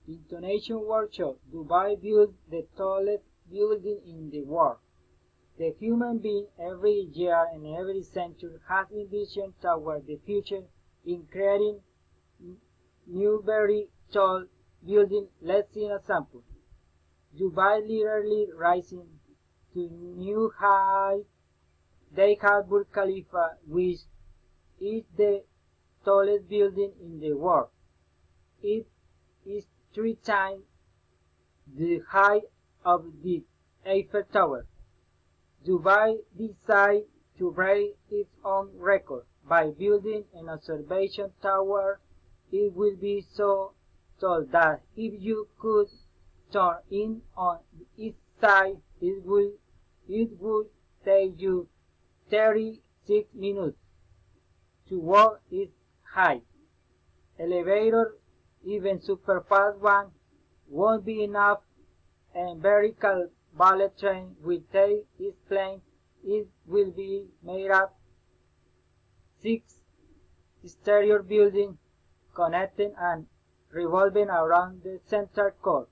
Intonation workshop. Dubai builds the tallest building in the world. The human being every year and every century has envisioned toward the future in creating new very tall buildings. Let's see a sample. Dubai literally rising to new heights. They have Burj Khalifa, which is the tallest building in the world. It is 3 times the height of the Eiffel Tower. Dubai decided to break its own record by building an observation tower. It will be so tall that if you could turn in on its side, it would take you 36 minutes to walk its height. Elevator, even super fast one, won't be enough, and vertical ballet train will take its plane. It will be made up 6 exterior buildings connecting and revolving around the central core.